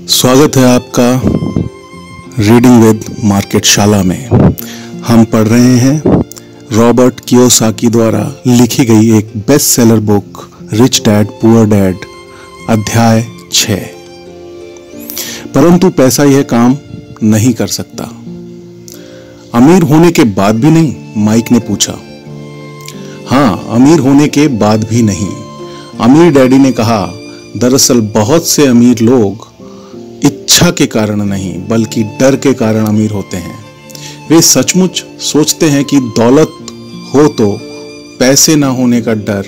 स्वागत है आपका रीडिंग विद मार्केट शाला में। हम पढ़ रहे हैं रॉबर्ट कियोसाकी द्वारा लिखी गई एक best seller book rich dad poor dad, अध्याय 6। परंतु पैसा यह काम नहीं कर सकता। अमीर होने के बाद भी नहीं? माइक ने पूछा। हाँ, अमीर होने के बाद भी नहीं, अमीर डैडी ने कहा। दरअसल बहुत से अमीर लोग इच्छा के कारण नहीं बल्कि डर के कारण अमीर होते हैं। वे सचमुच सोचते हैं कि दौलत हो तो पैसे ना होने का डर,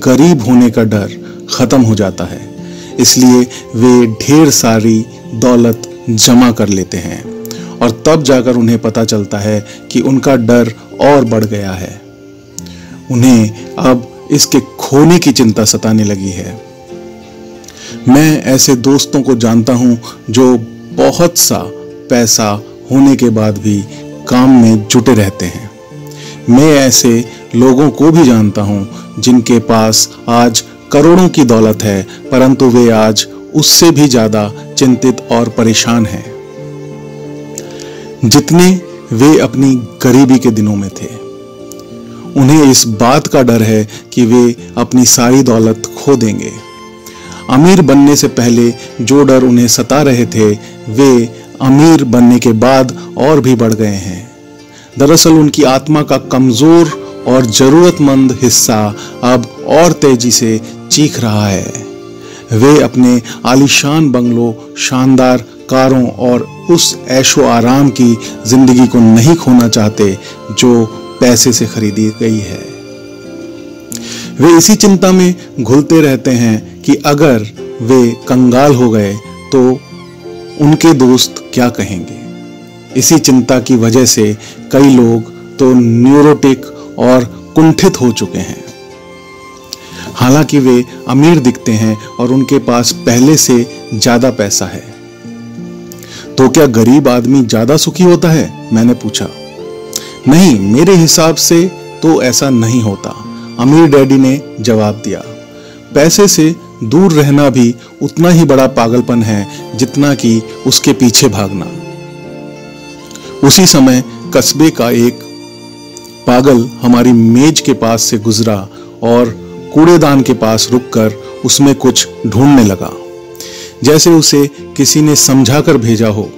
गरीब होने का डर खत्म हो जाता है, इसलिए वे ढेर सारी दौलत जमा कर लेते हैं और तब जाकर उन्हें पता चलता है कि उनका डर और बढ़ गया है। उन्हें अब इसके खोने की चिंता सताने लगी है। मैं ऐसे दोस्तों को जानता हूं जो बहुत सा पैसा होने के बाद भी काम में जुटे रहते हैं। मैं ऐसे लोगों को भी जानता हूं जिनके पास आज करोड़ों की दौलत है, परंतु वे आज उससे भी ज्यादा चिंतित और परेशान हैं जितने वे अपनी गरीबी के दिनों में थे। उन्हें इस बात का डर है कि वे अपनी सारी दौलत खो देंगे। अमीर बनने से पहले जो डर उन्हें सता रहे थे, वे अमीर बनने के बाद और भी बढ़ गए हैं। दरअसल उनकी आत्मा का कमजोर और जरूरतमंद हिस्सा अब और तेजी से चीख रहा है। वे अपने आलीशान बंगलों, शानदार कारों और उस ऐशो आराम की जिंदगी को नहीं खोना चाहते जो पैसे से खरीदी गई है। वे इसी चिंता में घुलते रहते हैं कि अगर वे कंगाल हो गए तो उनके दोस्त क्या कहेंगे। इसी चिंता की वजह से कई लोग तो न्यूरोटिक और कुंठित हो चुके हैं। हालांकि वे अमीर दिखते हैं और उनके पास पहले से ज्यादा पैसा है। तो क्या गरीब आदमी ज्यादा सुखी होता है? मैंने पूछा। नहीं, मेरे हिसाब से तो ऐसा नहीं होता, अमीर डैडी ने जवाब दिया। पैसे से दूर रहना भी उतना ही बड़ा पागलपन है जितना कि उसके पीछे भागना। उसी समय कस्बे का एक पागल हमारी मेज के पास से गुजरा और कूड़ेदान के पास रुककर उसमें कुछ ढूंढने लगा, जैसे उसे किसी ने समझाकर भेजा हो।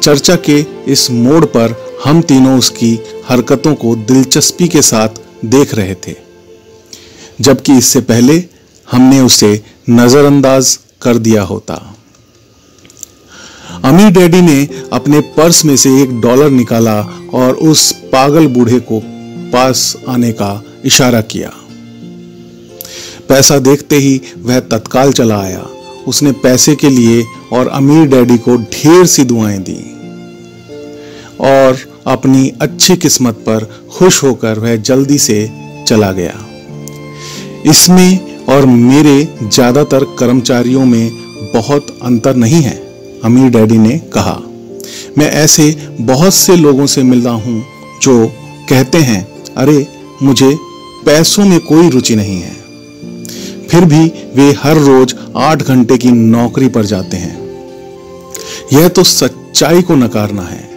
चर्चा के इस मोड़ पर हम तीनों उसकी हरकतों को दिलचस्पी के साथ देख रहे थे, जबकि इससे पहले हमने उसे नजरअंदाज कर दिया होता। अमीर डैडी ने अपने पर्स में से $1 निकाला और उस पागल बूढ़े को पास आने का इशारा किया। पैसा देखते ही वह तत्काल चला आया। उसने पैसे के लिए और अमीर डैडी को ढेर सी दुआएं दी और अपनी अच्छी किस्मत पर खुश होकर वह जल्दी से चला गया। इसमें और मेरे ज्यादातर कर्मचारियों में बहुत अंतर नहीं है, अमीर डैडी ने कहा। मैं ऐसे बहुत से लोगों से मिला हूं जो कहते हैं, अरे मुझे पैसों में कोई रुचि नहीं है, फिर भी वे हर रोज 8 घंटे की नौकरी पर जाते हैं। यह तो सच्चाई को नकारना है।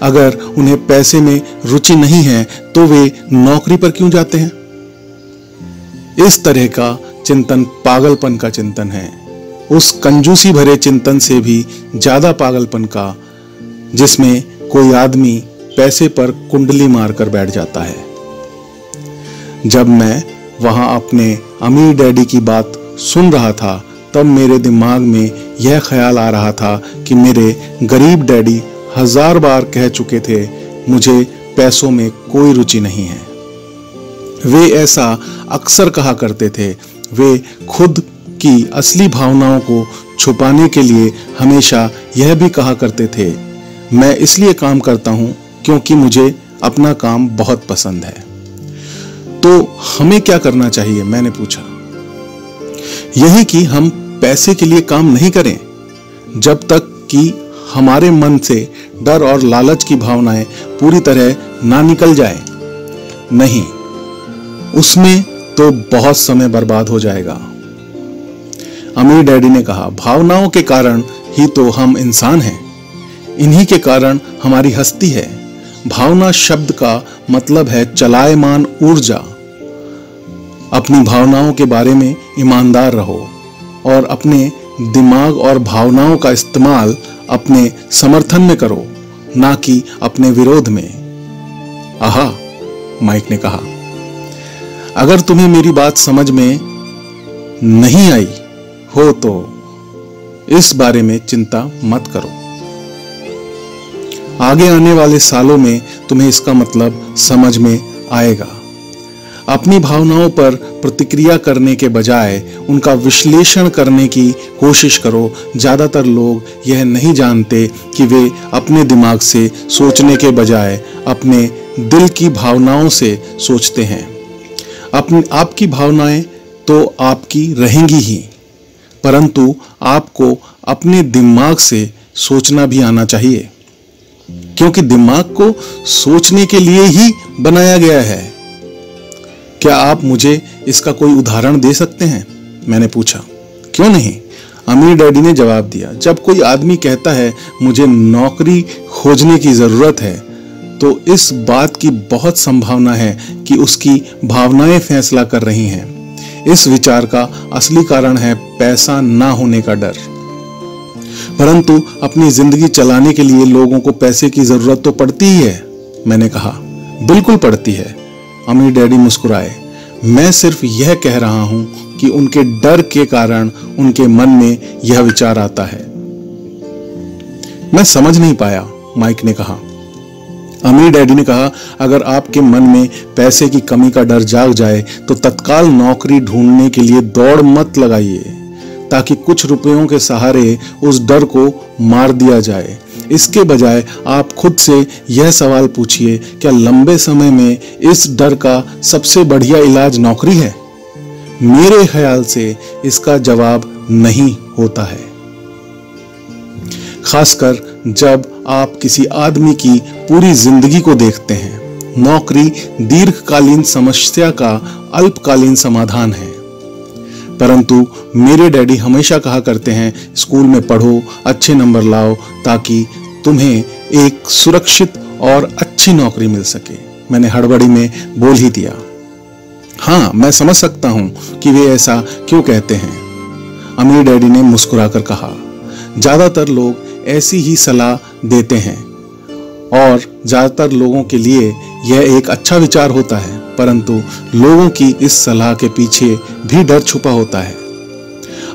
अगर उन्हें पैसे में रुचि नहीं है तो वे नौकरी पर क्यों जाते हैं? इस तरह का चिंतन पागलपन का चिंतन है, उस कंजूसी भरे चिंतन से भी ज्यादा पागलपन का जिसमें कोई आदमी पैसे पर कुंडली मारकर बैठ जाता है। जब मैं वहां अपने अमीर डैडी की बात सुन रहा था तब मेरे दिमाग में यह ख्याल आ रहा था कि मेरे गरीब डैडी 1000 बार कह चुके थे, मुझे पैसों में कोई रुचि नहीं है। वे ऐसा अक्सर कहा करते थे। वे खुद की असली भावनाओं को छुपाने के लिए हमेशा यह भी कहा करते थे, मैं इसलिए काम करता हूं क्योंकि मुझे अपना काम बहुत पसंद है। तो हमें क्या करना चाहिए? मैंने पूछा। यही कि हम पैसे के लिए काम नहीं करें जब तक कि हमारे मन से डर और लालच की भावनाएं पूरी तरह ना निकल जाए। नहीं, उसमें तो बहुत समय बर्बाद हो जाएगा। अमीर डैडी ने कहा, भावनाओं के कारण ही तो हम इंसान हैं, इन्हीं के कारण हमारी हस्ती है। भावना शब्द का मतलब है चलायमान ऊर्जा। अपनी भावनाओं के बारे में ईमानदार रहो और अपने दिमाग और भावनाओं का इस्तेमाल अपने समर्थन में करो, ना कि अपने विरोध में। आहा, माइक ने कहा, अगर तुम्हें मेरी बात समझ में नहीं आई हो तो इस बारे में चिंता मत करो। आगे आने वाले सालों में तुम्हें इसका मतलब समझ में आएगा। अपनी भावनाओं पर प्रतिक्रिया करने के बजाय उनका विश्लेषण करने की कोशिश करो। ज्यादातर लोग यह नहीं जानते कि वे अपने दिमाग से सोचने के बजाय अपने दिल की भावनाओं से सोचते हैं। आपकी भावनाएं तो आपकी रहेंगी ही, परंतु आपको अपने दिमाग से सोचना भी आना चाहिए, क्योंकि दिमाग को सोचने के लिए ही बनाया गया है। क्या आप मुझे इसका कोई उदाहरण दे सकते हैं? मैंने पूछा। क्यों नहीं, अमीर डैडी ने जवाब दिया। जब कोई आदमी कहता है मुझे नौकरी खोजने की जरूरत है, तो इस बात की बहुत संभावना है कि उसकी भावनाएं फैसला कर रही हैं। इस विचार का असली कारण है पैसा ना होने का डर। परंतु अपनी जिंदगी चलाने के लिए लोगों को पैसे की जरूरत तो पड़ती ही है, मैंने कहा। बिल्कुल पड़ती है, अमीर डैडी मुस्कुराए। मैं सिर्फ यह कह रहा हूं कि उनके डर के कारण उनके मन में यह विचार आता है। मैं समझ नहीं पाया, माइक ने कहा। अमीर डैडी ने कहा, अगर आपके मन में पैसे की कमी का डर जाग जाए तो तत्काल नौकरी ढूंढने के लिए दौड़ मत लगाइए, ताकि कुछ रुपयों के सहारे उस डर को मार दिया जाए। इसके बजाय आप खुद से यह सवाल पूछिए, क्या लंबे समय में इस डर का सबसे बढ़िया इलाज नौकरी है? मेरे ख्याल से इसका जवाब नहीं होता है, खासकर जब आप किसी आदमी की पूरी जिंदगी को देखते हैं। नौकरी दीर्घकालीन समस्या का अल्पकालीन समाधान है। परंतु मेरे डैडी हमेशा कहा करते हैं, स्कूल में पढ़ो, अच्छे नंबर लाओ, ताकि तुम्हें एक सुरक्षित और अच्छी नौकरी मिल सके। मैंने हड़बड़ी में बोल ही दिया। हाँ, मैं समझ सकता हूं कि वे ऐसा क्यों कहते हैं, अमीर डैडी ने मुस्कुराकर कहा। ज्यादातर लोग ऐसी ही सलाह देते हैं और ज्यादातर लोगों के लिए यह एक अच्छा विचार होता है, परंतु लोगों की इस सलाह के पीछे भी डर छुपा होता है।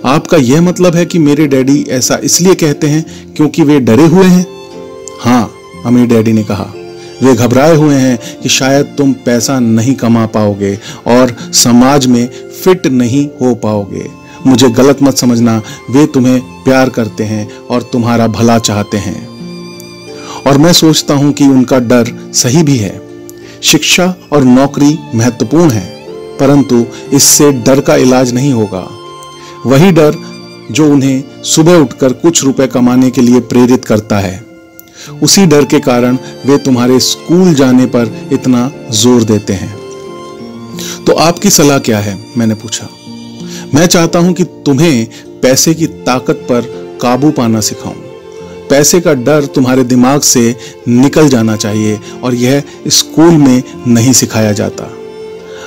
आपका यह मतलब है कि मेरे डैडी ऐसा इसलिए कहते हैं क्योंकि वे डरे हुए हैं? हाँ, अमीर डैडी ने कहा, वे घबराए हुए हैं कि शायद तुम पैसा नहीं कमा पाओगे और समाज में फिट नहीं हो पाओगे। मुझे गलत मत समझना, वे तुम्हें प्यार करते हैं और तुम्हारा भला चाहते हैं, और मैं सोचता हूं कि उनका डर सही भी है। शिक्षा और नौकरी महत्वपूर्ण है, परंतु इससे डर का इलाज नहीं होगा। वही डर जो उन्हें सुबह उठकर कुछ रुपए कमाने के लिए प्रेरित करता है, उसी डर के कारण वे तुम्हारे स्कूल जाने पर इतना जोर देते हैं। तो आपकी सलाह क्या है? मैंने पूछा। मैं चाहता हूं कि तुम्हें पैसे की ताकत पर काबू पाना सिखाऊं। पैसे का डर तुम्हारे दिमाग से निकल जाना चाहिए और यह स्कूल में नहीं सिखाया जाता।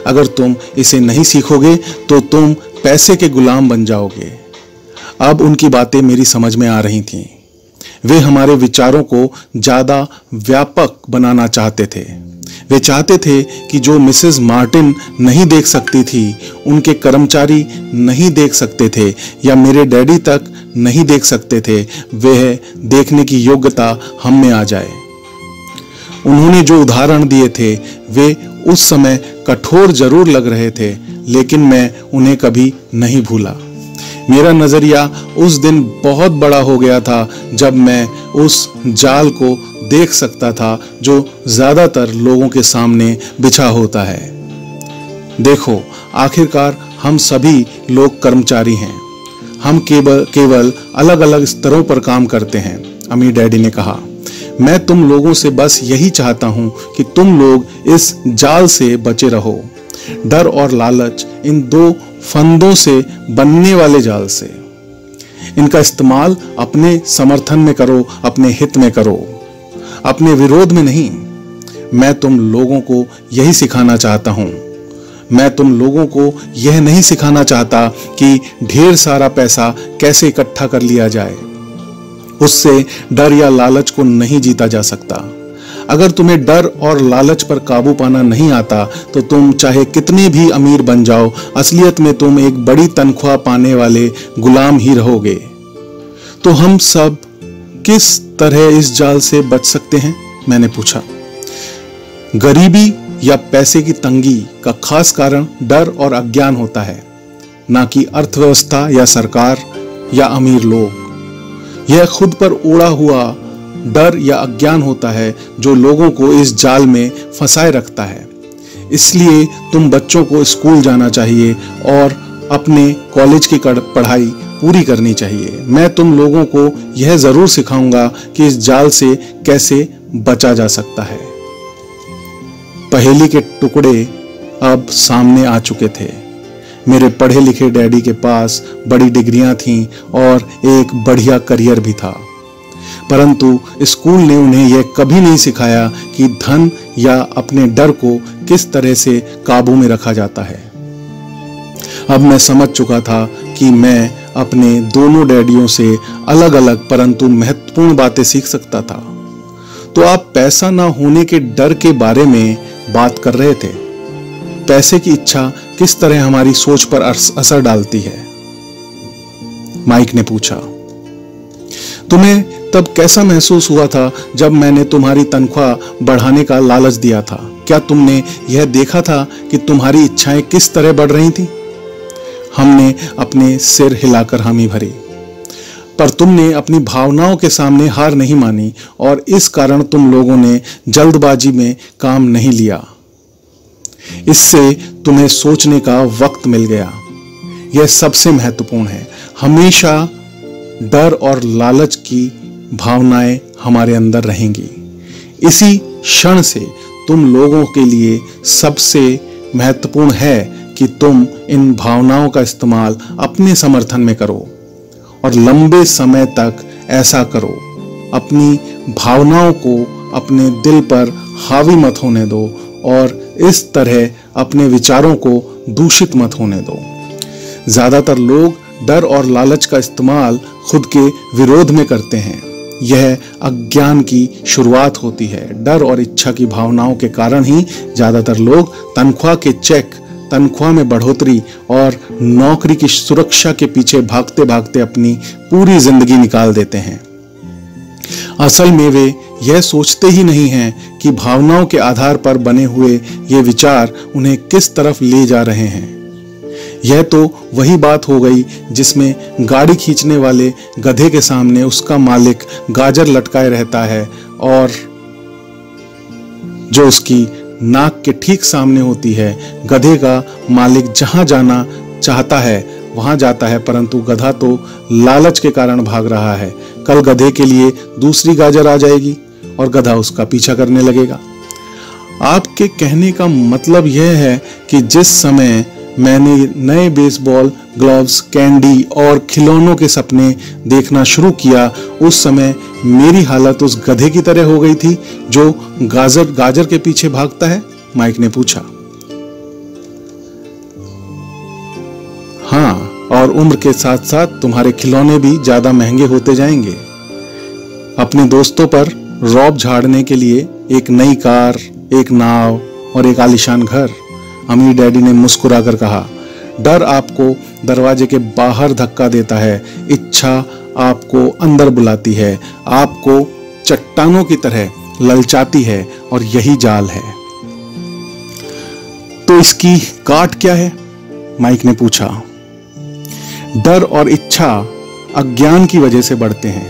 अगर तुम इसे नहीं सीखोगे तो तुम पैसे के गुलाम बन जाओगे। अब उनकी बातें मेरी समझ में आ रही थीं। वे हमारे विचारों को ज्यादा व्यापक बनाना चाहते थे। वे चाहते थे कि जो मिसेस मार्टिन नहीं देख सकती थी, उनके कर्मचारी नहीं देख सकते थे या मेरे डैडी तक नहीं देख सकते थे, वह देखने की योग्यता हम में आ जाए। उन्होंने जो उदाहरण दिए थे वे उस समय कठोर जरूर लग रहे थे, लेकिन मैं उन्हें कभी नहीं भूला। मेरा नजरिया उस दिन बहुत बड़ा हो गया था जब मैं उस जाल को देख सकता था जो ज्यादातर लोगों के सामने बिछा होता है। देखो, आखिरकार हम सभी लोग कर्मचारी हैं। हम केवल अलग अलग स्तरों पर काम करते हैं, अमीर डैडी ने कहा। मैं तुम लोगों से बस यही चाहता हूं कि तुम लोग इस जाल से बचे रहो। डर और लालच, इन दो फंदों से बनने वाले जाल से। इनका इस्तेमाल अपने समर्थन में करो, अपने हित में करो, अपने विरोध में नहीं। मैं तुम लोगों को यही सिखाना चाहता हूं। मैं तुम लोगों को यह नहीं सिखाना चाहता कि ढेर सारा पैसा कैसे इकट्ठा कर लिया जाए। उससे डर या लालच को नहीं जीता जा सकता। अगर तुम्हें डर और लालच पर काबू पाना नहीं आता तो तुम चाहे कितने भी अमीर बन जाओ, असलियत में तुम एक बड़ी तनख्वाह पाने वाले गुलाम ही रहोगे। तो हम सब किस तरह इस जाल से बच सकते हैं? मैंने पूछा। गरीबी या पैसे की तंगी का खास कारण डर और अज्ञान होता है, ना कि अर्थव्यवस्था या सरकार या अमीर लोग। यह खुद पर ओढ़ा हुआ डर या अज्ञान होता है जो लोगों को इस जाल में फंसाए रखता है। इसलिए तुम बच्चों को स्कूल जाना चाहिए और अपने कॉलेज की पढ़ाई पूरी करनी चाहिए। मैं तुम लोगों को यह जरूर सिखाऊंगा कि इस जाल से कैसे बचा जा सकता है। पहेली के टुकड़े अब सामने आ चुके थे। मेरे पढ़े लिखे डैडी के पास बड़ी डिग्रियां थीं और एक बढ़िया करियर भी था, परंतु स्कूल ने उन्हें यह कभी नहीं सिखाया कि धन या अपने डर को किस तरह से काबू में रखा जाता है। अब मैं समझ चुका था कि मैं अपने दोनों डैडियों से अलग अलग परंतु महत्वपूर्ण बातें सीख सकता था। तो आप पैसा ना होने के डर के बारे में बात कर रहे थे। पैसे की इच्छा किस तरह हमारी सोच पर असर डालती है? माइक ने पूछा। तुम्हें तब कैसा महसूस हुआ था जब मैंने तुम्हारी तनख्वाह बढ़ाने का लालच दिया था? क्या तुमने यह देखा था कि तुम्हारी इच्छाएं किस तरह बढ़ रही थीं? हमने अपने सिर हिलाकर हामी भरी। पर तुमने अपनी भावनाओं के सामने हार नहीं मानी और इस कारण तुम लोगों ने जल्दबाजी में काम नहीं लिया। इससे तुम्हें सोचने का वक्त मिल गया। यह सबसे महत्वपूर्ण है। हमेशा डर और लालच की भावनाएं हमारे अंदर रहेंगी। इसी क्षण से तुम लोगों के लिए सबसे महत्वपूर्ण है कि तुम इन भावनाओं का इस्तेमाल अपने समर्थन में करो और लंबे समय तक ऐसा करो। अपनी भावनाओं को अपने दिल पर हावी मत होने दो और इस तरह अपने विचारों को दूषित मत होने दो। ज्यादातर लोग डर और लालच का इस्तेमाल खुद के विरोध में करते हैं। यह अज्ञान की शुरुआत होती है। डर और इच्छा की भावनाओं के कारण ही ज्यादातर लोग तनख्वाह के चेक, तनख्वाह में बढ़ोतरी और नौकरी की सुरक्षा के पीछे भागते भागते अपनी पूरी जिंदगी निकाल देते हैं। असल में वे यह सोचते ही नहीं हैं कि भावनाओं के आधार पर बने हुए ये विचार उन्हें किस तरफ ले जा रहे हैं। यह तो वही बात हो गई जिसमें गाड़ी खींचने वाले गधे के सामने उसका मालिक गाजर लटकाए रहता है और जो उसकी नाक के ठीक सामने होती है। गधे का मालिक जहां जाना चाहता है वहां जाता है, परंतु गधा तो लालच के कारण भाग रहा है। कल गधे के लिए दूसरी गाजर आ जाएगी और गधा उसका पीछा करने लगेगा। आपके कहने का मतलब यह है कि जिस समय मैंने नए बेसबॉल ग्लव्स, कैंडी और खिलौनों के सपने देखना शुरू किया, उस समय मेरी हालत उस गधे की तरह हो गई थी जो गाजर के पीछे भागता है? माइक ने पूछा। हाँ, और उम्र के साथ साथ तुम्हारे खिलौने भी ज्यादा महंगे होते जाएंगे। अपने दोस्तों पर रौब झाड़ने के लिए एक नई कार, एक नाव और एक आलीशान घर। अमीर डैडी ने मुस्कुराकर कहा। डर आपको दरवाजे के बाहर धक्का देता है, इच्छा आपको अंदर बुलाती है, आपको चट्टानों की तरह ललचाती है और यही जाल है। तो इसकी काट क्या है? माइक ने पूछा। डर और इच्छा अज्ञान की वजह से बढ़ते हैं।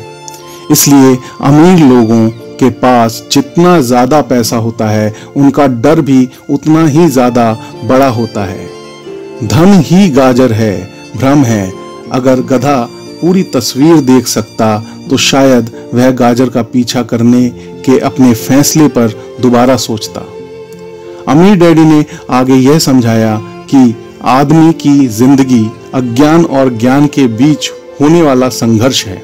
इसलिए अमीर लोगों के पास जितना ज्यादा पैसा होता है, उनका डर भी उतना ही ज्यादा बड़ा होता है। धन ही गाजर है, भ्रम है। अगर गधा पूरी तस्वीर देख सकता तो शायद वह गाजर का पीछा करने के अपने फैसले पर दोबारा सोचता। अमीर डैडी ने आगे यह समझाया कि आदमी की जिंदगी अज्ञान और ज्ञान के बीच होने वाला संघर्ष है।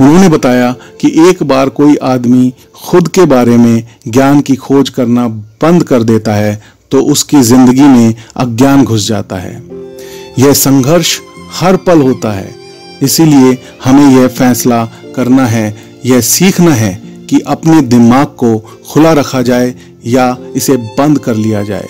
उन्होंने बताया कि एक बार कोई आदमी खुद के बारे में ज्ञान की खोज करना बंद कर देता है तो उसकी जिंदगी में अज्ञान घुस जाता है। यह संघर्ष हर पल होता है, इसीलिए हमें यह फैसला करना है, यह सीखना है कि अपने दिमाग को खुला रखा जाए या इसे बंद कर लिया जाए।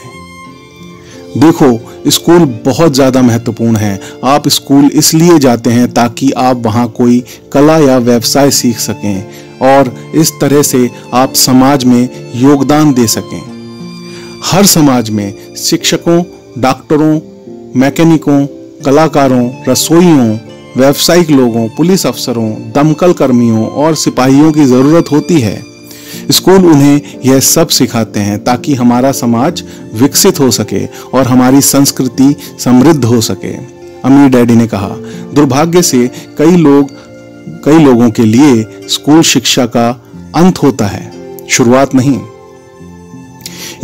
देखो, स्कूल बहुत ज़्यादा महत्वपूर्ण है। आप स्कूल इसलिए जाते हैं ताकि आप वहाँ कोई कला या व्यवसाय सीख सकें और इस तरह से आप समाज में योगदान दे सकें। हर समाज में शिक्षकों, डॉक्टरों, मैकेनिकों, कलाकारों, रसोइयों, व्यावसायिक लोगों, पुलिस अफसरों, दमकल कर्मियों और सिपाहियों की ज़रूरत होती है। स्कूल उन्हें यह सब सिखाते हैं ताकि हमारा समाज विकसित हो सके और हमारी संस्कृति समृद्ध हो सके। अमीर डैडी ने कहा, दुर्भाग्य से कई लोगों के लिए स्कूल शिक्षा का अंत होता है, शुरुआत नहीं।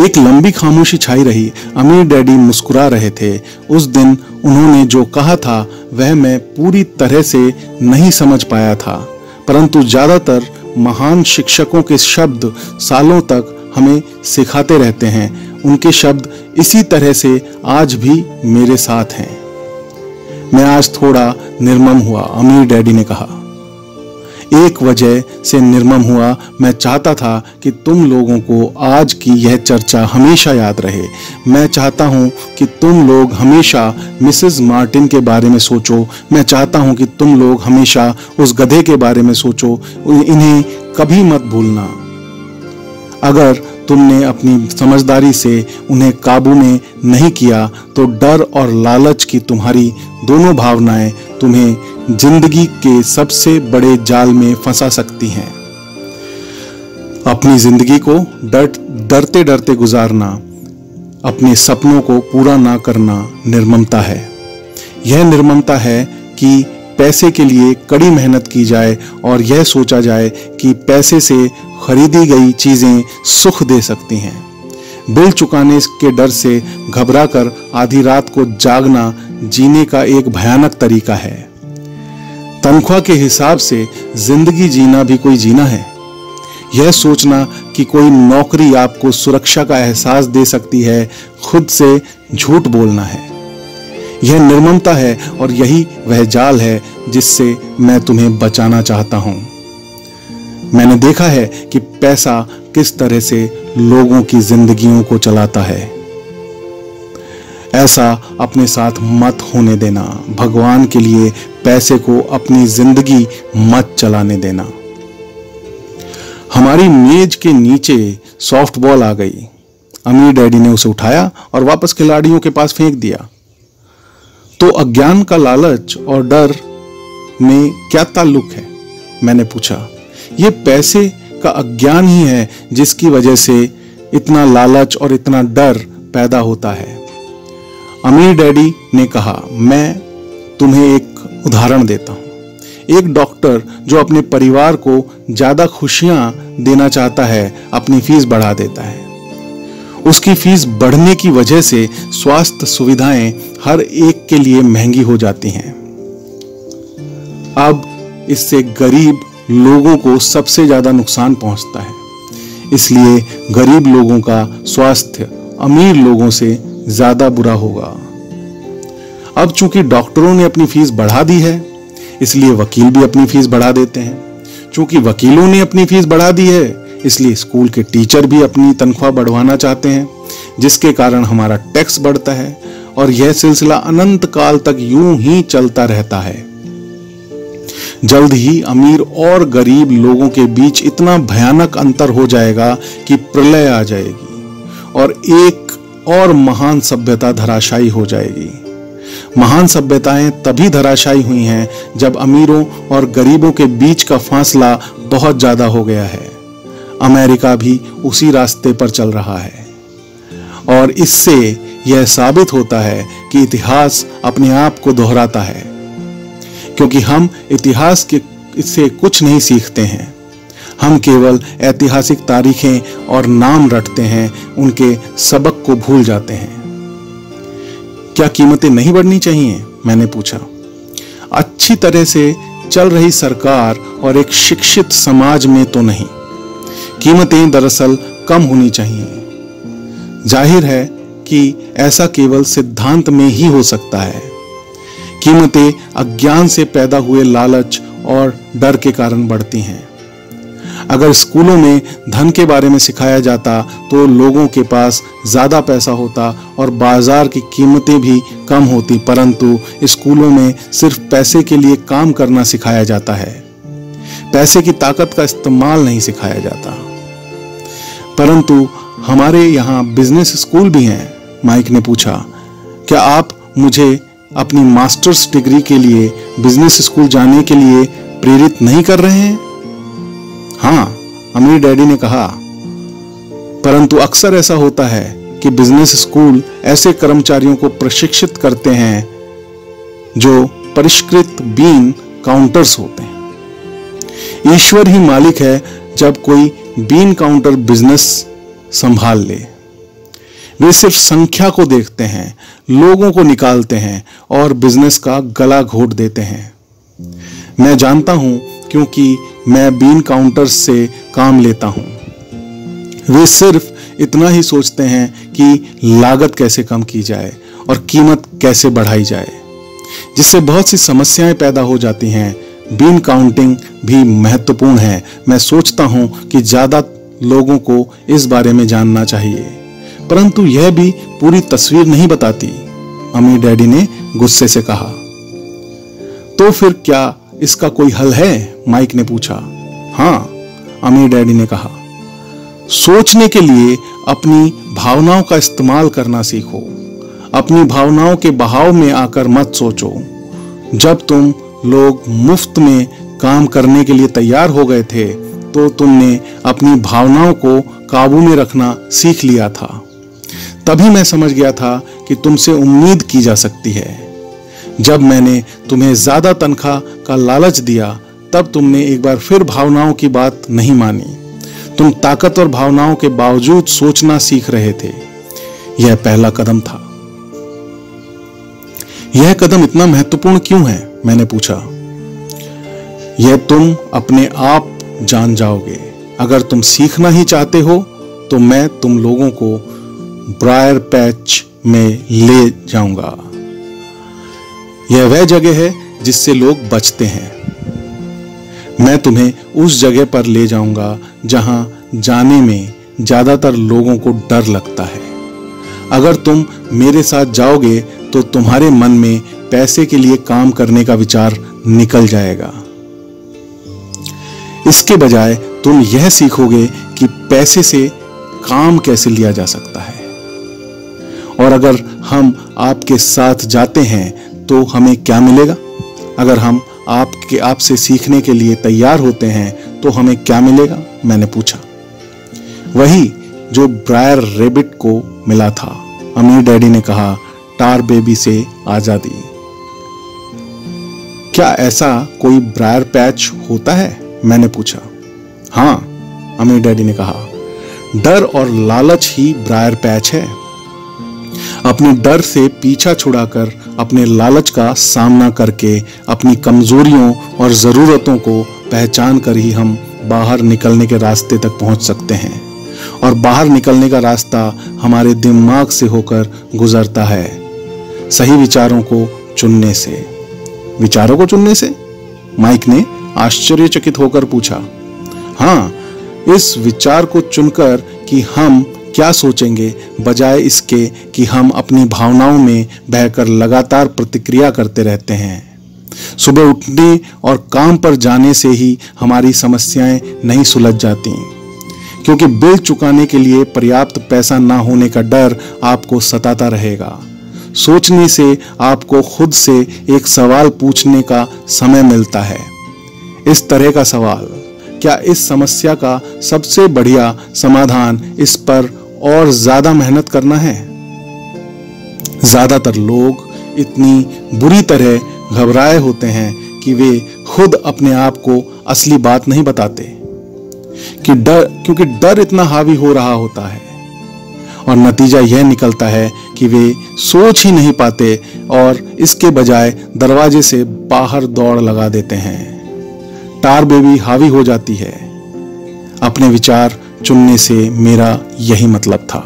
एक लंबी खामोशी छाई रही। अमीर डैडी मुस्कुरा रहे थे। उस दिन उन्होंने जो कहा था वह मैं पूरी तरह से नहीं समझ पाया था, परंतु ज्यादातर महान शिक्षकों के शब्द सालों तक हमें सिखाते रहते हैं। उनके शब्द इसी तरह से आज भी मेरे साथ हैं। मैं आज थोड़ा निर्मम हुआ, अमीर डैडी ने कहा। एक वजह से निर्मम हुआ, मैं चाहता था कि तुम लोगों को आज की यह चर्चा हमेशा याद रहे। मैं चाहता हूं कि तुम लोग हमेशा मिसेस मार्टिन के बारे में सोचो। मैं चाहता हूं कि तुम लोग हमेशा उस गधे के बारे में सोचो। इन्हें कभी मत भूलना। अगर तुमने अपनी समझदारी से उन्हें काबू में नहीं किया तो डर और लालच की तुम्हारी दोनों भावनाएं तुम्हें जिंदगी के सबसे बड़े जाल में फंसा सकती हैं। अपनी जिंदगी को डरते डरते गुजारना, अपने सपनों को पूरा ना करना निर्ममता है। यह निर्ममता है कि पैसे के लिए कड़ी मेहनत की जाए और यह सोचा जाए कि पैसे से खरीदी गई चीजें सुख दे सकती हैं। बिल चुकाने के डर से घबराकर आधी रात को जागना जीने का एक भयानक तरीका है। तनख्वाह के हिसाब से जिंदगी जीना भी कोई जीना है। यह सोचना कि कोई नौकरी आपको सुरक्षा का एहसास दे सकती है, खुद से झूठ बोलना है। यह निर्ममता है और यही वह जाल है जिससे मैं तुम्हें बचाना चाहता हूं। मैंने देखा है कि पैसा किस तरह से लोगों की जिंदगियों को चलाता है। ऐसा अपने साथ मत होने देना। भगवान के लिए पैसे को अपनी जिंदगी मत चलाने देना। हमारी मेज के नीचे सॉफ्ट बॉल आ गई। अमीर डैडी ने उसे उठाया और वापस खिलाड़ियों के पास फेंक दिया। तो अज्ञान का लालच और डर में क्या ताल्लुक है? मैंने पूछा। यह पैसे का अज्ञान ही है जिसकी वजह से इतना लालच और इतना डर पैदा होता है। अमीर डैडी ने कहा, मैं तुम्हें एक उदाहरण देता हूं। एक डॉक्टर जो अपने परिवार को ज्यादा खुशियां देना चाहता है, अपनी फीस बढ़ा देता है। उसकी फीस बढ़ने की वजह से स्वास्थ्य सुविधाएं हर एक के लिए महंगी हो जाती हैं। अब इससे गरीब लोगों को सबसे ज्यादा नुकसान पहुंचता है। इसलिए गरीब लोगों का स्वास्थ्य अमीर लोगों से ज्यादा बुरा होगा। अब चूंकि डॉक्टरों ने अपनी फीस बढ़ा दी है, इसलिए वकील भी अपनी फीस बढ़ा देते हैं। चूंकि वकीलों ने अपनी फीस बढ़ा दी है, इसलिए स्कूल के टीचर भी अपनी तनख्वाह बढ़वाना चाहते हैं, जिसके कारण हमारा टैक्स बढ़ता है और यह सिलसिला अनंत काल तक यूं ही चलता रहता है। जल्द ही अमीर और गरीब लोगों के बीच इतना भयानक अंतर हो जाएगा कि प्रलय आ जाएगी और एक और महान सभ्यता धराशायी हो जाएगी। महान सभ्यताएं तभी धराशायी हुई हैं जब अमीरों और गरीबों के बीच का फासला बहुत ज्यादा हो गया है। अमेरिका भी उसी रास्ते पर चल रहा है और इससे यह साबित होता है कि इतिहास अपने आप को दोहराता है, क्योंकि हम इतिहास के इससे कुछ नहीं सीखते हैं। हम केवल ऐतिहासिक तारीखें और नाम रटते हैं, उनके सबक को भूल जाते हैं। क्या कीमतें नहीं बढ़नी चाहिए? मैंने पूछा। अच्छी तरह से चल रही सरकार और एक शिक्षित समाज में तो नहीं। कीमतें दरअसल कम होनी चाहिए। जाहिर है कि ऐसा केवल सिद्धांत में ही हो सकता है। कीमतें अज्ञान से पैदा हुए लालच और डर के कारण बढ़ती हैं। अगर स्कूलों में धन के बारे में सिखाया जाता तो लोगों के पास ज्यादा पैसा होता और बाजार की कीमतें भी कम होती, परंतु स्कूलों में सिर्फ पैसे के लिए काम करना सिखाया जाता है। पैसे की ताकत का इस्तेमाल नहीं सिखाया जाता। परंतु हमारे यहाँ बिजनेस स्कूल भी हैं। माइक ने पूछा, क्या आप मुझे अपनी मास्टर्स डिग्री के लिए बिजनेस स्कूल जाने के लिए प्रेरित नहीं कर रहे हैं? हाँ, अमीर डैडी ने कहा, परंतु अक्सर ऐसा होता है कि बिजनेस स्कूल ऐसे कर्मचारियों को प्रशिक्षित करते हैं जो परिष्कृत बीन काउंटर्स होते हैं। ईश्वर ही मालिक है जब कोई बीन काउंटर बिजनेस संभाल ले। वे सिर्फ संख्या को देखते हैं, लोगों को निकालते हैं और बिजनेस का गला घोट देते हैं। मैं जानता हूं क्योंकि मैं बीन काउंटर्स से काम लेता हूं। वे सिर्फ इतना ही सोचते हैं कि लागत कैसे कम की जाए और कीमत कैसे बढ़ाई जाए, जिससे बहुत सी समस्याएं पैदा हो जाती हैं। बीन काउंटिंग भी महत्वपूर्ण है। मैं सोचता हूं कि ज्यादा लोगों को इस बारे में जानना चाहिए, परंतु यह भी पूरी तस्वीर नहीं बताती, अमीर डैडी ने गुस्से से कहा। तो फिर क्या इसका कोई हल है? माइक ने पूछा। हाँ, अमीर डैडी ने कहा, सोचने के लिए अपनी भावनाओं का इस्तेमाल करना सीखो। अपनी भावनाओं के बहाव में आकर मत सोचो। जब तुम लोग मुफ्त में काम करने के लिए तैयार हो गए थे तो तुमने अपनी भावनाओं को काबू में रखना सीख लिया था। तभी मैं समझ गया था कि तुमसे उम्मीद की जा सकती है। जब मैंने तुम्हें ज्यादा तनख्वाह का लालच दिया तब तुमने एक बार फिर भावनाओं की बात नहीं मानी। तुम ताकतवर भावनाओं के बावजूद सोचना सीख रहे थे। यह पहला कदम था। यह कदम इतना महत्वपूर्ण क्यों है? मैंने पूछा। यह तुम अपने आप जान जाओगे। अगर तुम सीखना ही चाहते हो तो मैं तुम लोगों को ब्रायर पैच में ले जाऊंगा। यह वह जगह है जिससे लोग बचते हैं। मैं तुम्हें उस जगह पर ले जाऊंगा जहां जाने में ज्यादातर लोगों को डर लगता है। अगर तुम मेरे साथ जाओगे तो तुम्हारे मन में पैसे के लिए काम करने का विचार निकल जाएगा। इसके बजाय तुम यह सीखोगे कि पैसे से काम कैसे लिया जा सकता है। और अगर हम आपके साथ जाते हैं तो हमें क्या मिलेगा? अगर हम आपसे सीखने के लिए तैयार होते हैं तो हमें क्या मिलेगा? मैंने पूछा। वही जो ब्रायर रेबिट को मिला था, अमीर डैडी ने कहा, टार बेबी से आजादी। क्या ऐसा कोई ब्रायर पैच होता है? मैंने पूछा। हाँ, अमीर डैडी ने कहा, डर और लालच ही ब्रायर पैच है। अपने डर से पीछा छुड़ाकर अपने लालच का सामना करके अपनी कमजोरियों और जरूरतों को पहचान कर ही हम बाहर निकलने के रास्ते तक पहुंच सकते हैं। और बाहर निकलने का रास्ता हमारे दिमाग से होकर गुजरता है, सही विचारों को चुनने से। विचारों को चुनने से? माइक ने आश्चर्यचकित होकर पूछा। हाँ, इस विचार को चुनकर कि हम क्या सोचेंगे, बजाय इसके कि हम अपनी भावनाओं में बहकर लगातार प्रतिक्रिया करते रहते हैं। सुबह उठने और काम पर जाने से ही हमारी समस्याएं नहीं सुलझ जाती, क्योंकि बिल चुकाने के लिए पर्याप्त पैसा ना होने का डर आपको सताता रहेगा। सोचने से आपको खुद से एक सवाल पूछने का समय मिलता है। इस तरह का सवाल, क्या इस समस्या का सबसे बढ़िया समाधान इस पर और ज्यादा मेहनत करना है? ज्यादातर लोग इतनी बुरी तरह घबराए होते हैं कि वे खुद अपने आप को असली बात नहीं बताते, क्योंकि डर इतना हावी हो रहा होता है। और नतीजा यह निकलता है कि वे सोच ही नहीं पाते और इसके बजाय दरवाजे से बाहर दौड़ लगा देते हैं। टार बेबी हावी हो जाती है। अपने विचार चुनने से मेरा यही मतलब था।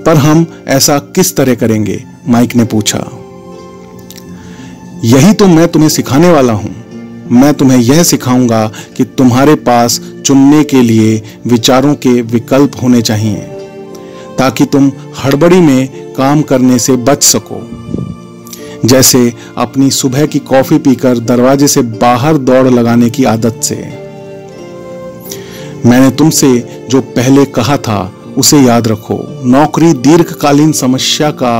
पर हम ऐसा किस तरह करेंगे? माइक ने पूछा। यही तो मैं तुम्हें सिखाने वाला हूं। मैं तुम्हें यह सिखाऊंगा कि तुम्हारे पास चुनने के लिए विचारों के विकल्प होने चाहिए ताकि तुम हड़बड़ी में काम करने से बच सको। जैसे अपनी सुबह की कॉफी पीकर दरवाजे से बाहर दौड़ लगाने की आदत से। मैंने तुमसे जो पहले कहा था उसे याद रखो। नौकरी दीर्घकालीन समस्या का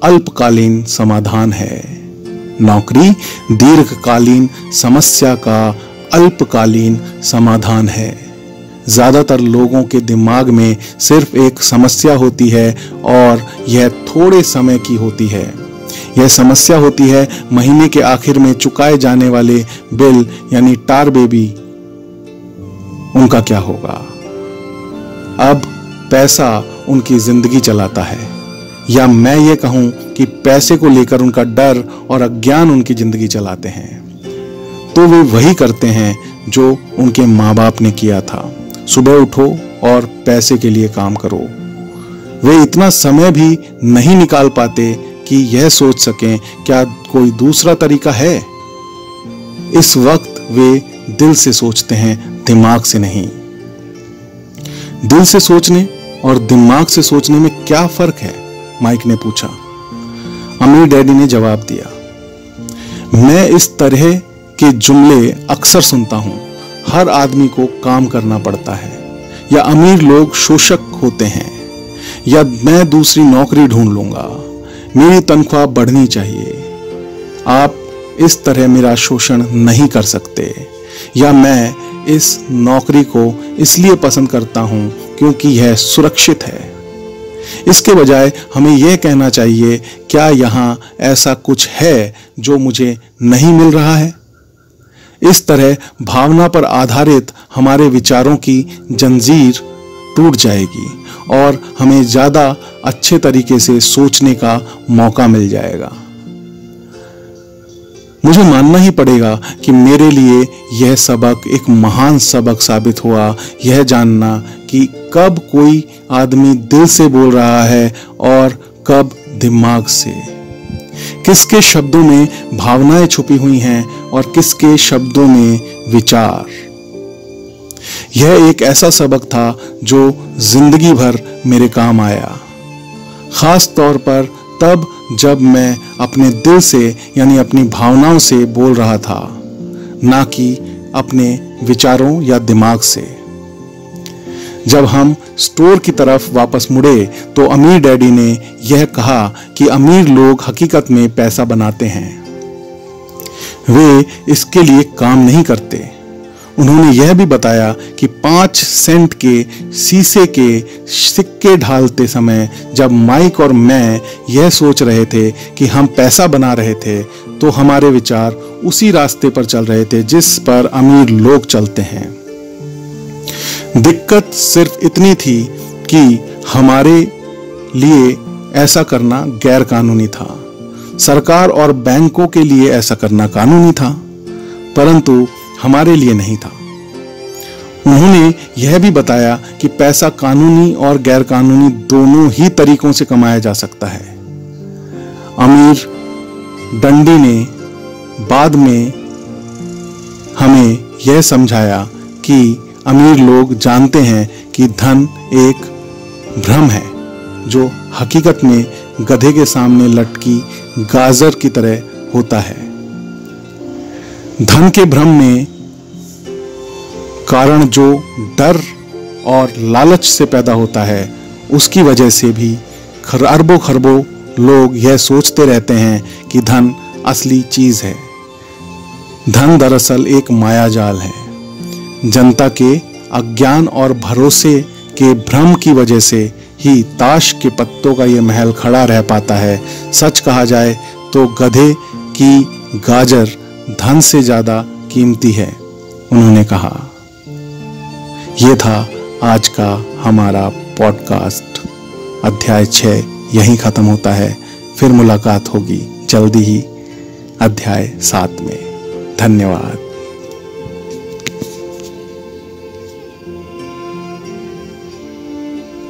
अल्पकालीन समाधान है। नौकरी दीर्घकालीन समस्या का अल्पकालीन समाधान है। ज्यादातर लोगों के दिमाग में सिर्फ एक समस्या होती है और यह थोड़े समय की होती है। यह समस्या होती है महीने के आखिर में चुकाए जाने वाले बिल यानी टार बेबी। उनका क्या होगा? अब पैसा उनकी जिंदगी चलाता है, या मैं ये कहूं कि पैसे को लेकर उनका डर और अज्ञान उनकी जिंदगी चलाते हैं। तो वे वही करते हैं जो उनके माँ बाप ने किया था। सुबह उठो और पैसे के लिए काम करो। वे इतना समय भी नहीं निकाल पाते कि यह सोच सकें क्या कोई दूसरा तरीका है। इस वक्त वे दिल से सोचते हैं, दिमाग से नहीं। दिल से सोचने और दिमाग से सोचने में क्या फर्क है? माइक ने पूछा। अमीर डैडी ने जवाब दिया, मैं इस तरह के जुमले अक्सर सुनता हूं। हर आदमी को काम करना पड़ता है, या अमीर लोग शोषक होते हैं, या मैं दूसरी नौकरी ढूंढ लूंगा, मेरी तनख्वाह बढ़नी चाहिए, आप इस तरह मेरा शोषण नहीं कर सकते, या मैं इस नौकरी को इसलिए पसंद करता हूं क्योंकि यह सुरक्षित है। इसके बजाय हमें यह कहना चाहिए, क्या यहां ऐसा कुछ है जो मुझे नहीं मिल रहा है? इस तरह भावना पर आधारित हमारे विचारों की जंजीर टूट जाएगी और हमें ज्यादा अच्छे तरीके से सोचने का मौका मिल जाएगा। मुझे मानना ही पड़ेगा कि मेरे लिए यह सबक एक महान सबक साबित हुआ, यह जानना कि कब कोई आदमी दिल से बोल रहा है और कब दिमाग से, किसके शब्दों में भावनाएं छुपी हुई हैं और किसके शब्दों में विचार। यह एक ऐसा सबक था जो जिंदगी भर मेरे काम आया, खास तौर पर तब जब मैं अपने दिल से यानी अपनी भावनाओं से बोल रहा था, ना कि अपने विचारों या दिमाग से। जब हम स्टोर की तरफ वापस मुड़े तो अमीर डैडी ने यह कहा कि अमीर लोग हकीकत में पैसा बनाते हैं, वे इसके लिए काम नहीं करते। उन्होंने यह भी बताया कि 5 सेंट के शीशे के सिक्के ढालते समय जब माइक और मैं यह सोच रहे थे कि हम पैसा बना रहे थे, तो हमारे विचार उसी रास्ते पर चल रहे थे जिस पर अमीर लोग चलते हैं। दिक्कत सिर्फ इतनी थी कि हमारे लिए ऐसा करना गैर कानूनी था। सरकार और बैंकों के लिए ऐसा करना कानूनी था, परंतु हमारे लिए नहीं था। उन्होंने यह भी बताया कि पैसा कानूनी और गैर कानूनी दोनों ही तरीकों से कमाया जा सकता है। अमीर डंडी ने बाद में हमें यह समझाया कि अमीर लोग जानते हैं कि धन एक भ्रम है जो हकीकत में गधे के सामने लटकी गाजर की तरह होता है। धन के भ्रम में कारण जो डर और लालच से पैदा होता है, उसकी वजह से भी अरबों खरबों लोग यह सोचते रहते हैं कि धन असली चीज है। धन दरअसल एक मायाजाल है। जनता के अज्ञान और भरोसे के भ्रम की वजह से ही ताश के पत्तों का यह महल खड़ा रह पाता है। सच कहा जाए तो गधे की गाजर धन से ज्यादा कीमती है, उन्होंने कहा। यह था आज का हमारा पॉडकास्ट अध्याय 6 यहीं खत्म होता है। फिर मुलाकात होगी जल्दी ही अध्याय 7 में। धन्यवाद।